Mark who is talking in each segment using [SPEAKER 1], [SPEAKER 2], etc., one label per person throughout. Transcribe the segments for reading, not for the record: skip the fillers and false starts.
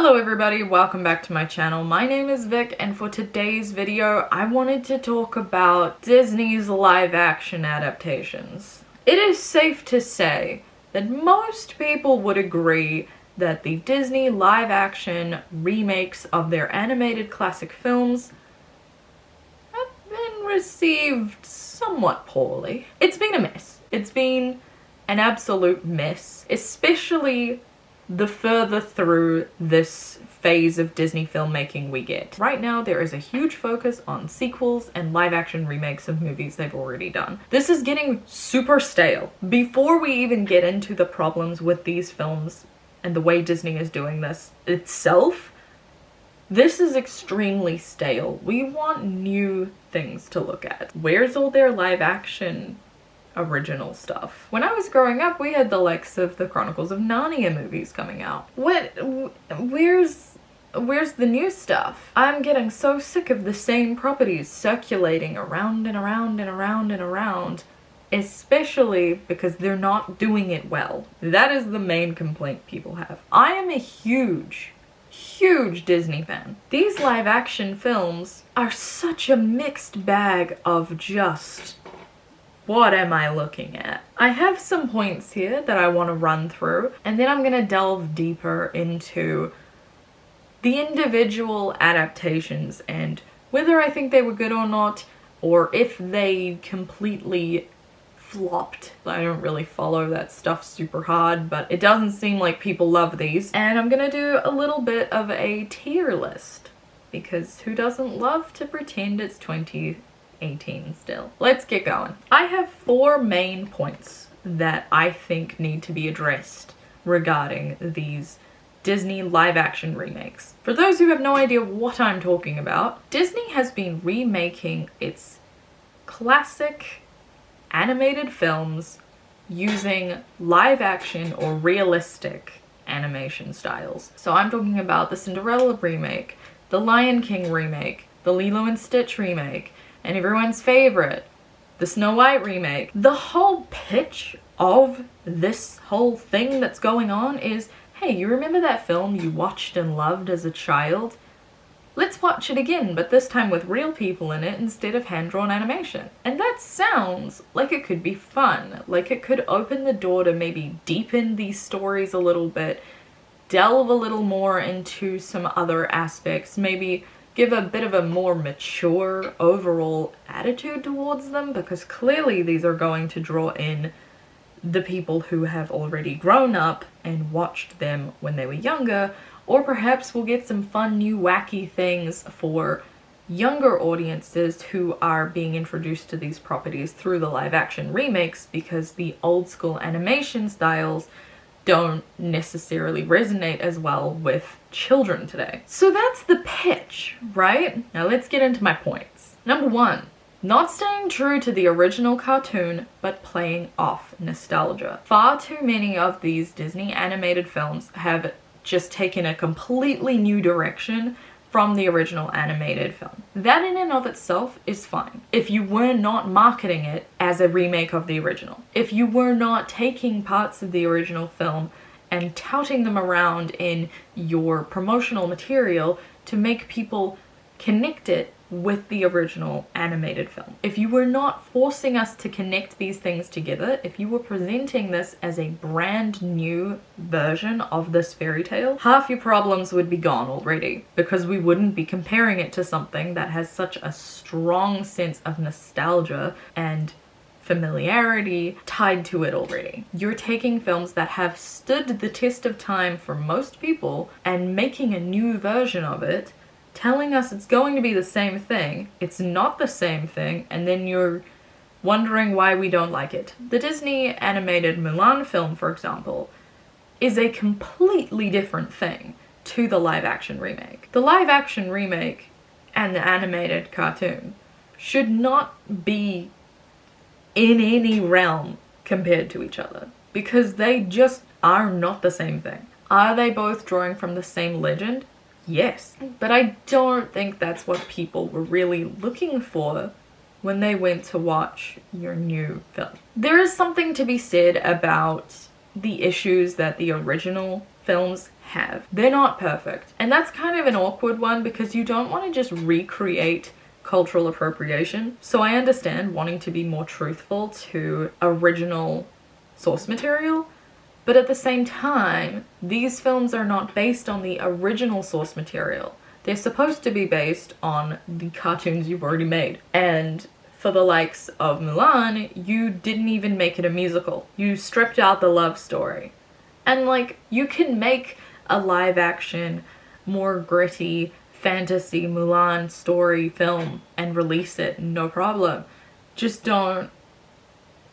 [SPEAKER 1] Hello everybody, welcome back to my channel. My name is Vic, and for today's video I wanted to talk about Disney's live action adaptations. It is safe to say that most people would agree that the Disney live action remakes of their animated classic films have been received somewhat poorly. It's been a mess. It's been an absolute mess, especially the further through this phase of Disney filmmaking we get. Right now there is a huge focus on sequels and live action remakes of movies they've already done. This is getting super stale. Before we even get into the problems with these films and the way Disney is doing this itself, this is extremely stale. We want new things to look at. Where's all their live action original stuff? When I was growing up, we had the likes of the Chronicles of Narnia movies coming out. Where's the new stuff? I'm getting so sick of the same properties circulating around and around and around and around, especially because they're not doing it well. That is the main complaint people have. I am a huge Disney fan. These live action films are such a mixed bag of just, what am I looking at? I have some points here that I want to run through, and then I'm going to delve deeper into the individual adaptations and whether I think they were good or not, or if they completely flopped. I don't really follow that stuff super hard, but it doesn't seem like people love these. And I'm going to do a little bit of a tier list, because who doesn't love to pretend it's 2018 still? Let's get going. I have 4 main points that I think need to be addressed regarding these Disney live action remakes. For those who have no idea what I'm talking about, Disney has been remaking its classic animated films using live action or realistic animation styles. So I'm talking about the Cinderella remake, the Lion King remake, the Lilo and Stitch remake, and everyone's favorite, the Snow White remake. The whole pitch of this whole thing that's going on is, hey, you remember that film you watched and loved as a child? Let's watch it again, but this time with real people in it instead of hand-drawn animation. And that sounds like it could be fun, like it could open the door to maybe deepen these stories a little bit, delve a little more into some other aspects, maybe give a bit of a more mature overall attitude towards them, because clearly these are going to draw in the people who have already grown up and watched them when they were younger, or perhaps we'll get some fun new wacky things for younger audiences who are being introduced to these properties through the live action remakes, because the old school animation styles don't necessarily resonate as well with children today. So that's the pitch, right? Now let's get into my points. Number 1, not staying true to the original cartoon, but playing off nostalgia. Far too many of these Disney animated films have just taken a completely new direction from the original animated film. That in and of itself is fine, if you were not marketing it as a remake of the original. If you were not taking parts of the original film and touting them around in your promotional material to make people connect it with the original animated film. If you were not forcing us to connect these things together, if you were presenting this as a brand new version of this fairy tale, half your problems would be gone already, because we wouldn't be comparing it to something that has such a strong sense of nostalgia and familiarity tied to it already. You're taking films that have stood the test of time for most people and making a new version of it, telling us it's going to be the same thing, it's not the same thing, and then you're wondering why we don't like it. The Disney animated Mulan film, for example, is a completely different thing to the live action remake. The live action remake and the animated cartoon should not be in any realm compared to each other, because they just are not the same thing. Are they both drawing from the same legend? Yes, but I don't think that's what people were really looking for when they went to watch your new film. There is something to be said about the issues that the original films have. They're not perfect. And that's kind of an awkward one because you don't want to just recreate cultural appropriation. So I understand wanting to be more truthful to original source material, but at the same time, these films are not based on the original source material. They're supposed to be based on the cartoons you've already made. And for the likes of Mulan, you didn't even make it a musical. You stripped out the love story. And like, you can make a live action, more gritty, fantasy Mulan story film and release it, no problem. Just don't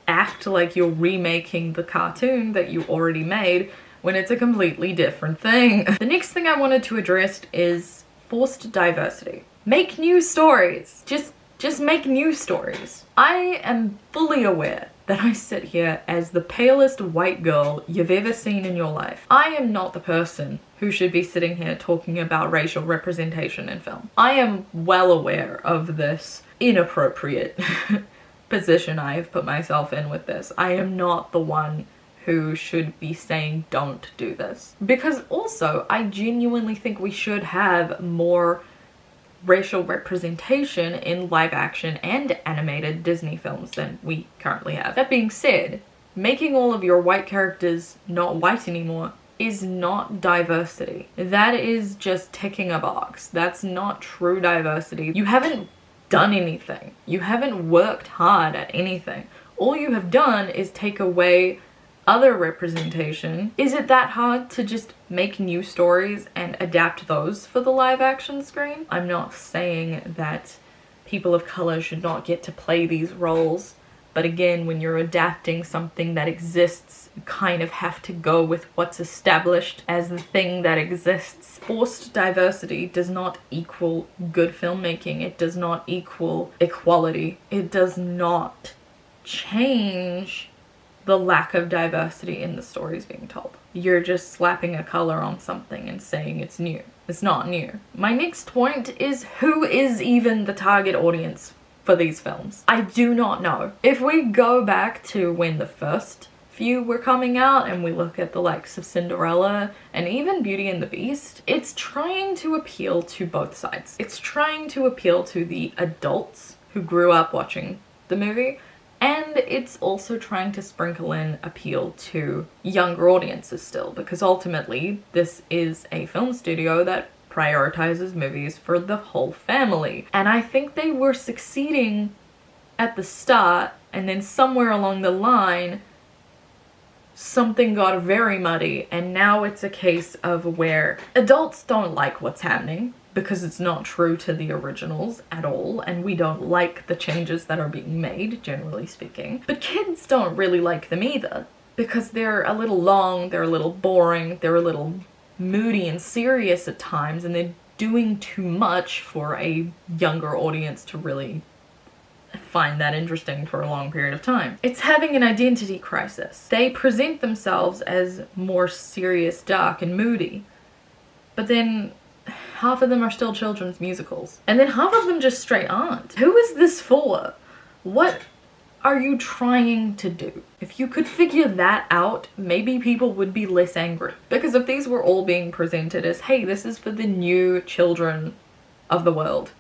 [SPEAKER 1] act like you're remaking the cartoon that you already made when it's a completely different thing. The next thing I wanted to address is forced diversity. Make new stories. Just make new stories. I am fully aware that I sit here as the palest white girl you've ever seen in your life. I am not the person who should be sitting here talking about racial representation in film. I am well aware of this inappropriate position I have put myself in with this. I am not the one who should be saying don't do this. Because also, I genuinely think we should have more racial representation in live action and animated Disney films than we currently have. That being said, making all of your white characters not white anymore is not diversity. That is just ticking a box. That's not true diversity. You haven't done anything. You haven't worked hard at anything. All you have done is take away other representation. Is it that hard to just make new stories and adapt those for the live action screen? I'm not saying that people of color should not get to play these roles, but again, when you're adapting something that exists, you kind of have to go with what's established as the thing that exists. Forced diversity does not equal good filmmaking. It does not equal equality. It does not change the lack of diversity in the stories being told. You're just slapping a color on something and saying it's new. It's not new. My next point is, who is even the target audience for these films? I do not know. If we go back to when the first few were coming out and we look at the likes of Cinderella and even Beauty and the Beast, it's trying to appeal to both sides. It's trying to appeal to the adults who grew up watching the movie, and it's also trying to sprinkle in appeal to younger audiences still, because ultimately this is a film studio that prioritizes movies for the whole family. And I think they were succeeding at the start, and then somewhere along the line something got very muddy, and now it's a case of where adults don't like what's happening because it's not true to the originals at all, and we don't like the changes that are being made, generally speaking. But kids don't really like them either, because they're a little long, they're a little boring, they're a little moody and serious at times, and they're doing too much for a younger audience to really find that interesting for a long period of time. It's having an identity crisis. They present themselves as more serious, dark, and moody, but then half of them are still children's musicals. And then half of them just straight aren't. Who is this for? What are you trying to do? If you could figure that out, maybe people would be less angry. Because if these were all being presented as, hey, this is for the new children of the world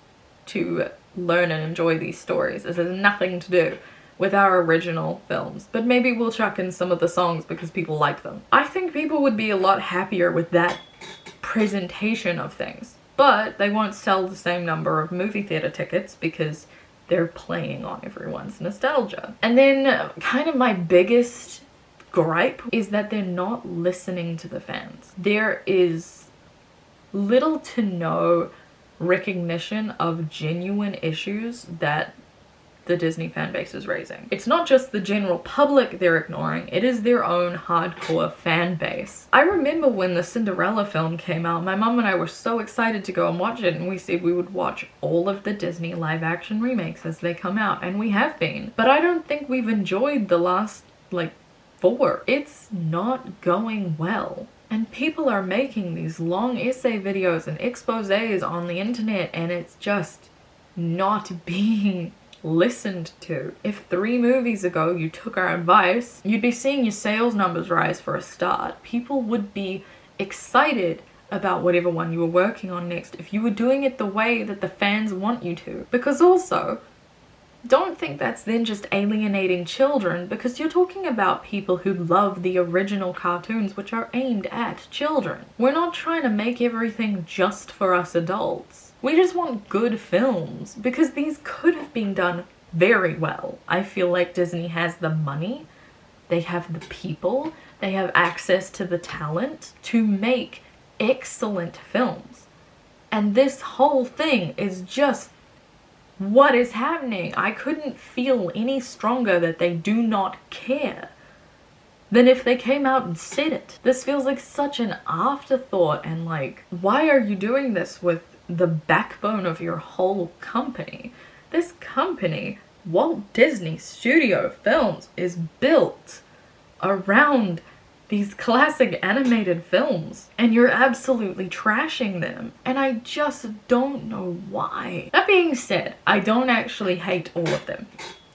[SPEAKER 1] to learn and enjoy these stories, this has nothing to do with our original films, but maybe we'll chuck in some of the songs because people like them. I think people would be a lot happier with that presentation of things, but they won't sell the same number of movie theater tickets because they're playing on everyone's nostalgia. And then kind of my biggest gripe is that they're not listening to the fans. There is little to no recognition of genuine issues that the Disney fan base is raising. It's not just the general public they're ignoring, it is their own hardcore fan base. I remember when the Cinderella film came out, my mom and I were so excited to go and watch it, and we said we would watch all of the Disney live action remakes as they come out, and we have been. But I don't think we've enjoyed the last, like, 4. It's not going well. And people are making these long essay videos and exposés on the internet, and it's just not being listened to. If 3 movies ago you took our advice, you'd be seeing your sales numbers rise for a start. People would be excited about whatever one you were working on next if you were doing it the way that the fans want you to. Because also, don't think that's then just alienating children, because you're talking about people who love the original cartoons, which are aimed at children. We're not trying to make everything just for us adults. We just want good films, because these could have been done very well. I feel like Disney has the money, they have the people, they have access to the talent to make excellent films. And this whole thing is just what is happening. I couldn't feel any stronger that they do not care than if they came out and said it. This feels like such an afterthought, and like, why are you doing this with the backbone of your whole company? This company, Walt Disney Studio Films, is built around these classic animated films, and you're absolutely trashing them, and I just don't know why. That being said, I don't actually hate all of them.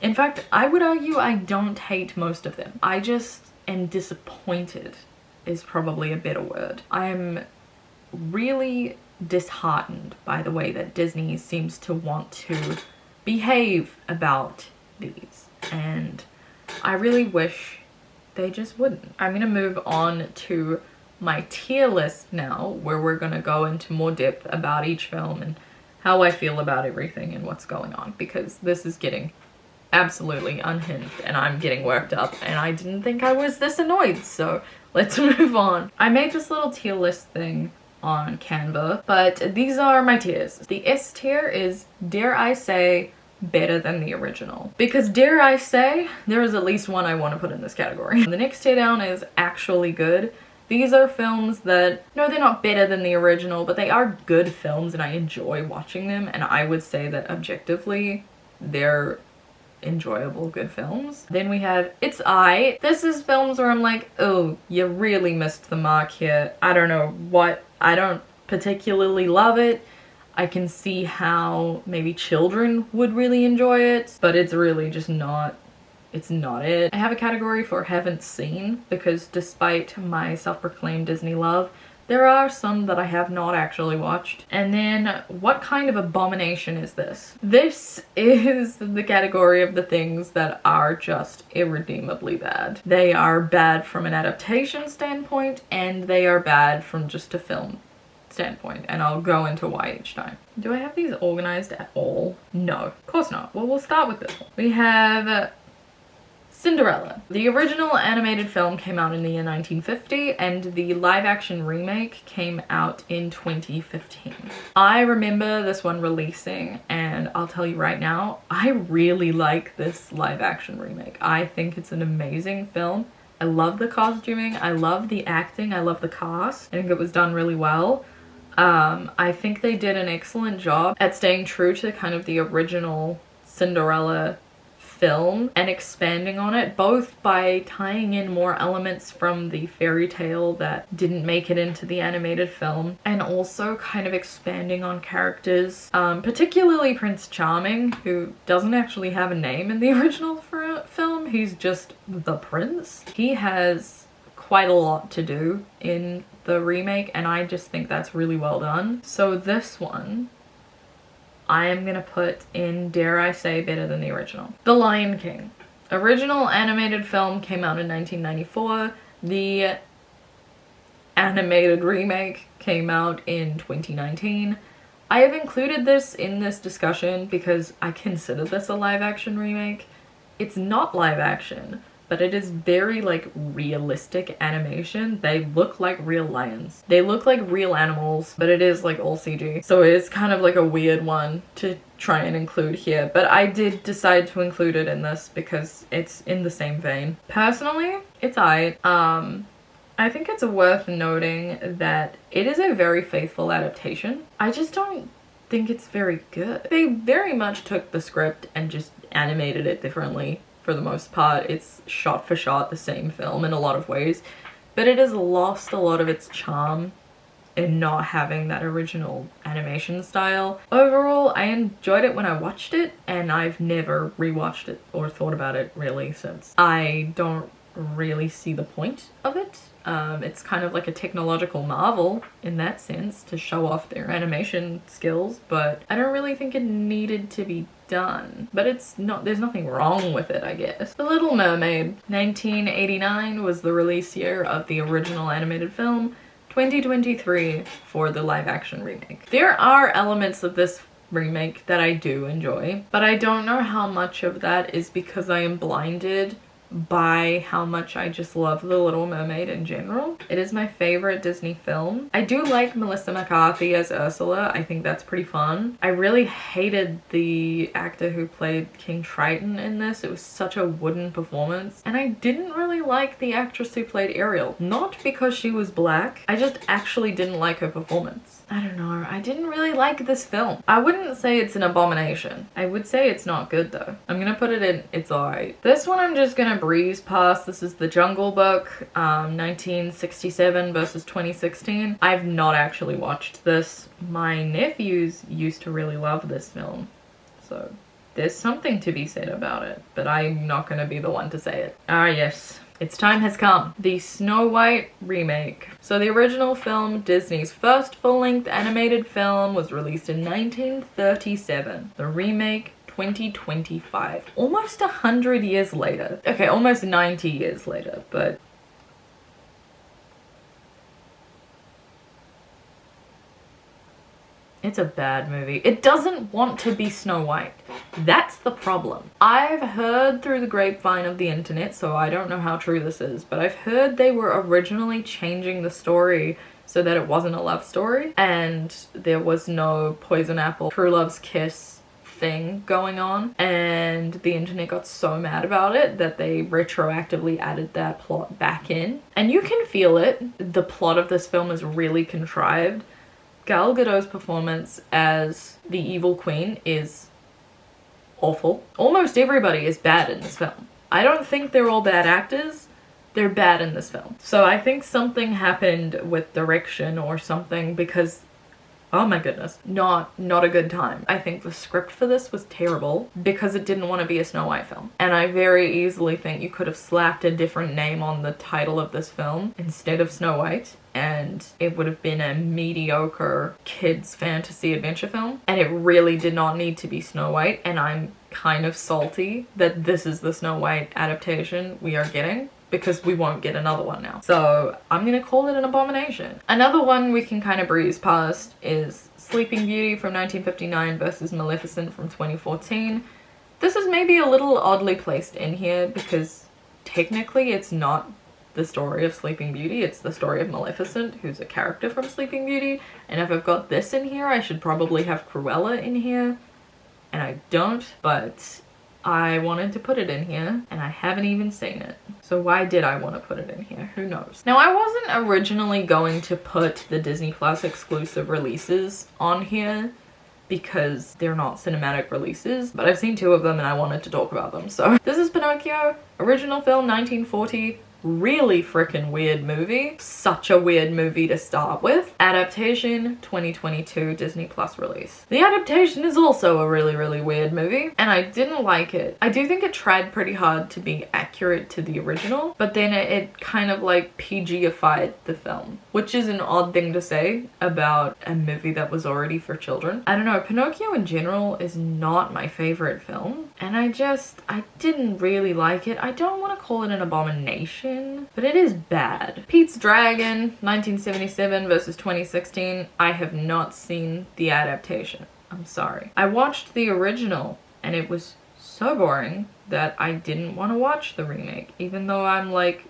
[SPEAKER 1] In fact, I would argue I don't hate most of them. I just am disappointed is probably a better word. I'm really disheartened by the way that Disney seems to want to behave about these, and I really wish they just wouldn't. I'm gonna move on to my tier list now, where we're gonna go into more depth about each film and how I feel about everything and what's going on, because this is getting absolutely unhinged and I'm getting worked up, and I didn't think I was this annoyed, so let's move on. I made this little tier list thing on Canva, but these are my tiers. The S tier is, dare I say, better than the original, because dare I say there is at least one I want to put in this category. The next tier down is actually good. These are films that, no, they're not better than the original, but they are good films and I enjoy watching them, and I would say that objectively they're enjoyable good films. Then we have It's I. This is films where I'm like, oh, you really missed the mark here. I don't know what, I don't particularly love it. I can see how maybe children would really enjoy it, but it's really just not, it's not it. I have a category for haven't seen, because despite my self-proclaimed Disney love, there are some that I have not actually watched. And then, what kind of abomination is this? This is the category of the things that are just irredeemably bad. They are bad from an adaptation standpoint, and they are bad from just a film standpoint, and I'll go into why each time. Do I have these organized at all? No, of course not. Well, we'll start with this one. We have Cinderella. The original animated film came out in the year 1950, and the live-action remake came out in 2015. I remember this one releasing, and I'll tell you right now, I really like this live-action remake. I think it's an amazing film. I love the costuming, I love the acting, I love the cast. I think it was done really well. I think they did an excellent job at staying true to kind of the original Cinderella film and expanding on it, both by tying in more elements from the fairy tale that didn't make it into the animated film, and also kind of expanding on characters, particularly Prince Charming, who doesn't actually have a name in the original film. He's just the prince. He has quite a lot to do in the remake, and I just think that's really well done. So this one I am gonna put in, dare I say, better than the original. The Lion King. Original animated film came out in 1994. The animated remake came out in 2019. I have included this in this discussion because I consider this a live action remake. It's not live action, but it is very like realistic animation. They look like real lions. They look like real animals, but it is like all CG. So it's kind of like a weird one to try and include here, but I did decide to include it in this because it's in the same vein. Personally, it's I think it's worth noting that it is a very faithful adaptation. I just don't think it's very good. They very much took the script and just animated it differently. For the most part, it's shot for shot the same film in a lot of ways, but it has lost a lot of its charm in not having that original animation style. Overall, I enjoyed it when I watched it, and I've never rewatched it or thought about it really since. I don't really see the point of it. It's kind of like a technological marvel in that sense to show off their animation skills, but I don't really think it needed to be done. But it's not, there's nothing wrong with it, I guess. The Little Mermaid. 1989 was the release year of the original animated film. 2023 for the live action remake. There are elements of this remake that I do enjoy, but I don't know how much of that is because I am blinded by how much I just love The Little Mermaid in general. It is my favorite Disney film. I do like Melissa McCarthy as Ursula. I think that's pretty fun. I really hated the actor who played King Triton in this. It was such a wooden performance. And I didn't really like the actress who played Ariel. Not because she was black. I just actually didn't like her performance. I don't know. I didn't really like this film. I wouldn't say it's an abomination. I would say it's not good though. I'm gonna put it in it's alright. This one I'm just gonna breeze past. This is The Jungle Book, 1967 versus 2016. I've not actually watched this. My nephews used to really love this film, so there's something to be said about it, but I'm not gonna be the one to say it. Ah yes, its time has come. The Snow White remake. So the original film, Disney's first full-length animated film, was released in 1937. The remake, 2025. Almost 100 years later. Okay, almost 90 years later, but it's a bad movie. It doesn't want to be Snow White. That's the problem. I've heard through the grapevine of the internet, so I don't know how true this is, but I've heard they were originally changing the story so that it wasn't a love story and there was no poison apple, true love's kiss thing going on, and the internet got so mad about it that they retroactively added that plot back in. And you can feel it. The plot of this film is really contrived. Gal Gadot's performance as the evil queen is awful. Almost everybody is bad in this film. I don't think they're all bad actors. They're bad in this film. So I think something happened with direction or something because, oh my goodness, not a good time. I think the script for this was terrible because it didn't want to be a Snow White film. And I very easily think you could have slapped a different name on the title of this film instead of Snow White, and it would have been a mediocre kids fantasy adventure film. And it really did not need to be Snow White, and I'm kind of salty that this is the Snow White adaptation we are getting, because we won't get another one now. So I'm gonna call it an abomination. Another one we can kind of breeze past is Sleeping Beauty from 1959 versus Maleficent from 2014. This is maybe a little oddly placed in here because technically it's not the story of Sleeping Beauty, it's the story of Maleficent, who's a character from Sleeping Beauty. And if I've got this in here, I should probably have Cruella in here, and I don't, but I wanted to put it in here and I haven't even seen it. So why did I want to put it in here? Who knows? Now, I wasn't originally going to put the Disney Plus exclusive releases on here because they're not cinematic releases, but I've seen two of them and I wanted to talk about them. So this is Pinocchio, original film 1940. Really freaking weird movie. Such a weird movie to start with. Adaptation, 2022 Disney Plus release. The adaptation is also a really weird movie, and I didn't like it. I do think it tried pretty hard to be accurate to the original, but then it kind of like PG-ified the film, which is an odd thing to say about a movie that was already for children. I don't know, Pinocchio in general is not my favorite film, and I didn't really like it. I don't want to call it an abomination, but it is bad. Pete's Dragon, 1977 versus 2016. I have not seen the adaptation. I'm sorry. I watched the original and it was so boring that I didn't want to watch the remake, even though I'm like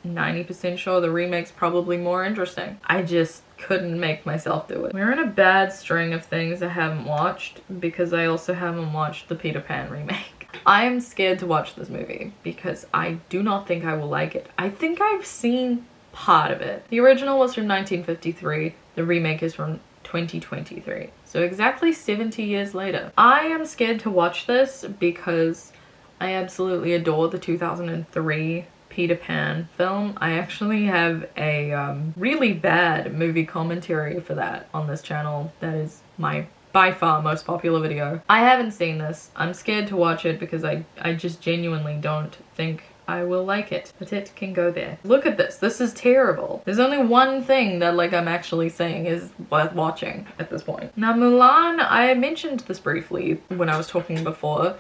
[SPEAKER 1] 90% sure the remake's probably more interesting. I just couldn't make myself do it. We're in a bad string of things I haven't watched because I also haven't watched the Peter Pan remake. I am scared to watch this movie because I do not think I will like it. I think I've seen part of it. The original was from 1953. The remake is from 2023. So exactly 70 years later. I am scared to watch this because I absolutely adore the 2003 Peter Pan film. I actually have a really bad movie commentary for that on this channel. That is my by far most popular video. I haven't seen this. I'm scared to watch it because I just genuinely don't think I will like it, but it can go there. Look at this. This is terrible. There's only one thing that like I'm actually saying is worth watching at this point. Now Mulan, I mentioned this briefly when I was talking before.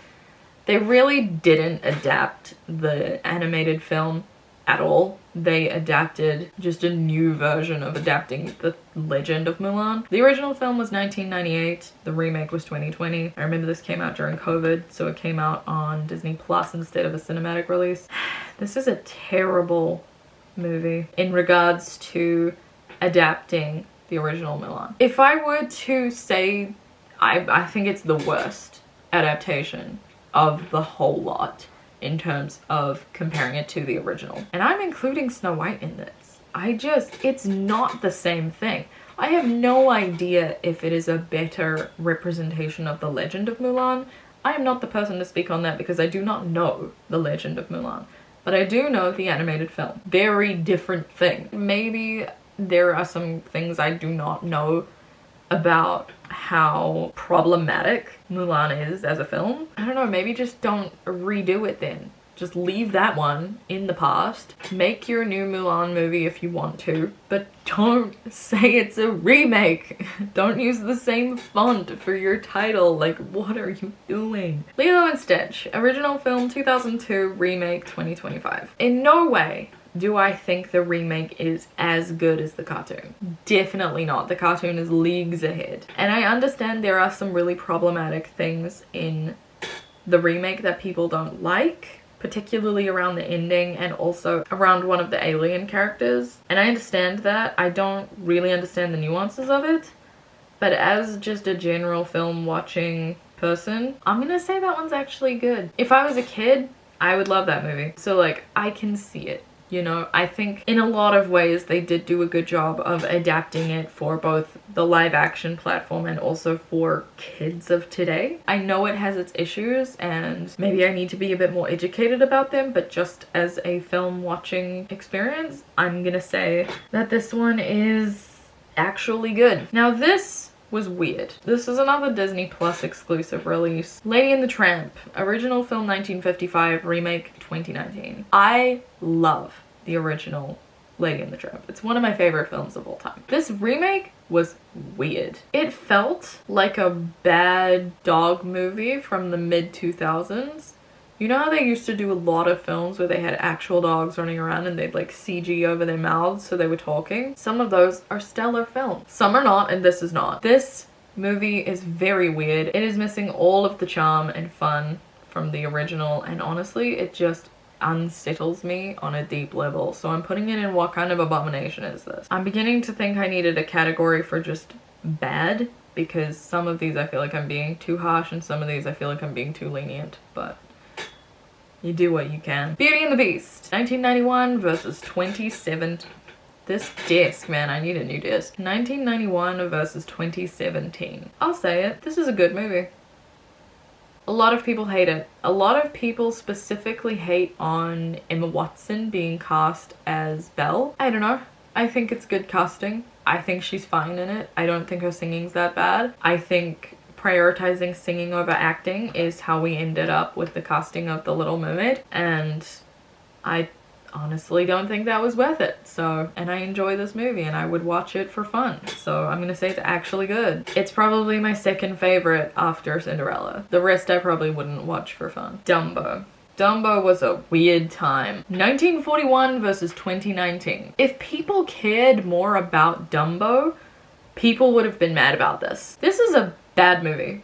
[SPEAKER 1] They really didn't adapt the animated film at all. They adapted just a new version of adapting the legend of Mulan. The original film was 1998, the remake was 2020. I remember this came out during COVID, so it came out on Disney Plus instead of a cinematic release. This is a terrible movie in regards to adapting the original Mulan. If I were to say, I think it's the worst adaptation of the whole lot in terms of comparing it to the original. And I'm including Snow White in this. It's not the same thing. I have no idea if it is a better representation of the legend of Mulan. I am not the person to speak on that because I do not know the legend of Mulan. But I do know the animated film. Very different thing. Maybe there are some things I do not know about how problematic Mulan is as a film. I don't know, maybe just don't redo it then. Just leave that one in the past. Make your new Mulan movie if you want to, but don't say it's a remake. Don't use the same font for your title. Like, what are you doing? Lilo and Stitch, original film 2002, remake 2025. In no way do I think the remake is as good as the cartoon. Definitely not. The cartoon is leagues ahead. And I understand there are some really problematic things in the remake that people don't like, particularly around the ending and also around one of the alien characters. And I understand that. I don't really understand the nuances of it. But as just a general film watching person, I'm gonna say that one's actually good. If I was a kid, I would love that movie. So like, I can see it. You know, I think in a lot of ways they did do a good job of adapting it for both the live action platform and also for kids of today. I know it has its issues and maybe I need to be a bit more educated about them, but just as a film watching experience, I'm gonna say that this one is actually good. Now this was weird. This is another Disney Plus exclusive release. Lady and the Tramp, original film 1955, remake 2019. I love the original Lady and the Tramp. It's one of my favorite films of all time. This remake was weird. It felt like a bad dog movie from the mid-2000s. You know how they used to do a lot of films where they had actual dogs running around and they'd like CG over their mouths so they were talking? Some of those are stellar films. Some are not, and this is not. This movie is very weird. It is missing all of the charm and fun from the original, and honestly, it just unsettles me on a deep level. So I'm putting it in what kind of abomination is this? I'm beginning to think I needed a category for just bad, because some of these I feel like I'm being too harsh and some of these I feel like I'm being too lenient, but you do what you can. Beauty and the Beast, 1991 versus 2017. This disc, man, I need a new disc. 1991 versus 2017. I'll say it, this is a good movie. A lot of people hate it. A lot of people specifically hate on Emma Watson being cast as Belle. I don't know. I think it's good casting. I think she's fine in it. I don't think her singing's that bad. I think prioritizing singing over acting is how we ended up with the casting of The Little Mermaid, and I honestly don't think that was worth it. So, and I enjoy this movie and I would watch it for fun. So I'm gonna say it's actually good. It's probably my second favorite after Cinderella. The rest I probably wouldn't watch for fun. Dumbo. Dumbo was a weird time. 1941 versus 2019. If people cared more about Dumbo, people would have been mad about this. This is a bad movie.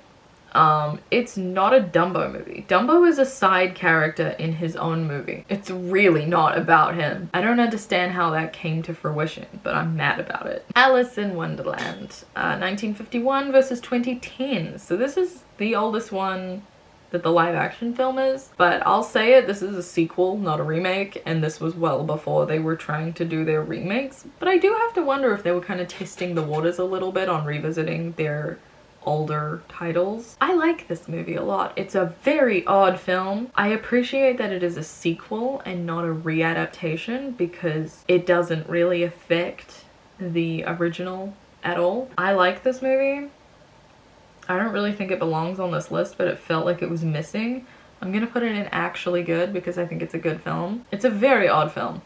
[SPEAKER 1] It's not a Dumbo movie. Dumbo is a side character in his own movie. It's really not about him. I don't understand how that came to fruition, but I'm mad about it. Alice in Wonderland, 1951 versus 2010. So this is the oldest one that the live action film is, but I'll say it, this is a sequel, not a remake, and this was well before they were trying to do their remakes. But I do have to wonder if they were kind of testing the waters a little bit on revisiting their older titles. I like this movie a lot. It's a very odd film. I appreciate that it is a sequel and not a readaptation because it doesn't really affect the original at all. I like this movie. I don't really think it belongs on this list, but it felt like it was missing. I'm gonna put it in actually good because I think it's a good film. It's a very odd film.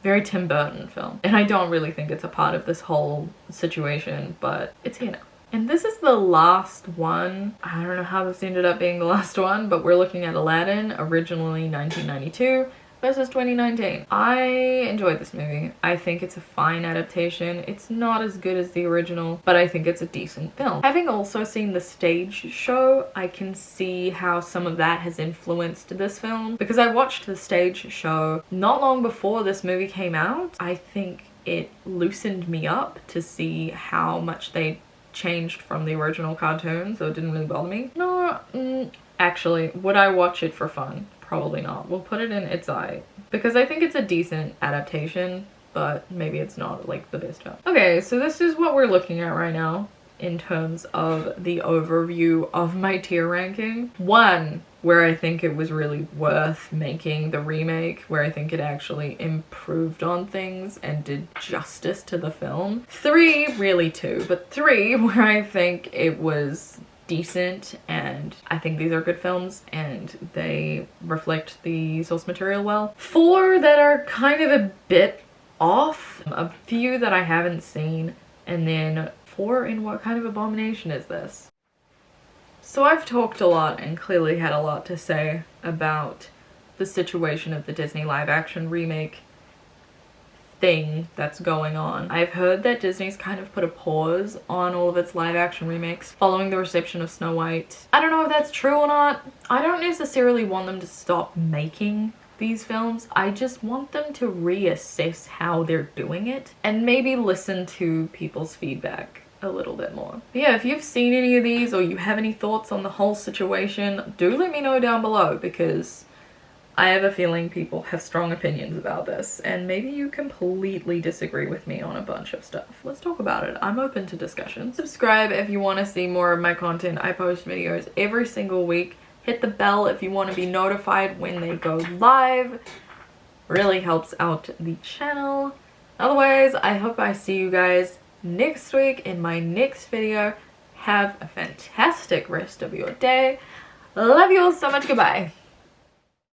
[SPEAKER 1] Very Tim Burton film. And I don't really think it's a part of this whole situation, but it's here now. And this is the last one. I don't know how this ended up being the last one, but we're looking at Aladdin, originally 1992 versus 2019. I enjoyed this movie. I think it's a fine adaptation. It's not as good as the original, but I think it's a decent film. Having also seen the stage show, I can see how some of that has influenced this film, because I watched the stage show not long before this movie came out. I think it loosened me up to see how much they changed from the original cartoon, so it didn't really bother me. No, actually, would I watch it for fun? Probably not. We'll put it in its eye because I think it's a decent adaptation, but maybe it's not like the best film. Okay, so this is what we're looking at right now in terms of the overview of my tier ranking. 1, where I think it was really worth making the remake, where I think it actually improved on things and did justice to the film. 3, really 2, but 3, where I think it was decent and I think these are good films and they reflect the source material well. 4 that are kind of a bit off, a few that I haven't seen, and then 4 in what kind of abomination is this? So I've talked a lot and clearly had a lot to say about the situation of the Disney live action remake thing that's going on. I've heard that Disney's kind of put a pause on all of its live action remakes following the reception of Snow White. I don't know if that's true or not. I don't necessarily want them to stop making these films. I just want them to reassess how they're doing it and maybe listen to people's feedback a little bit more. But yeah, if you've seen any of these or you have any thoughts on the whole situation, do let me know down below, because I have a feeling people have strong opinions about this, and maybe you completely disagree with me on a bunch of stuff. Let's talk about it. I'm open to discussion. Subscribe if you want to see more of my content. I post videos every single week. Hit the bell if you want to be notified when they go live. Really helps out the channel. Otherwise, I hope I see you guys next week in my next video. Have a fantastic rest of your day. Love you all so much. Goodbye.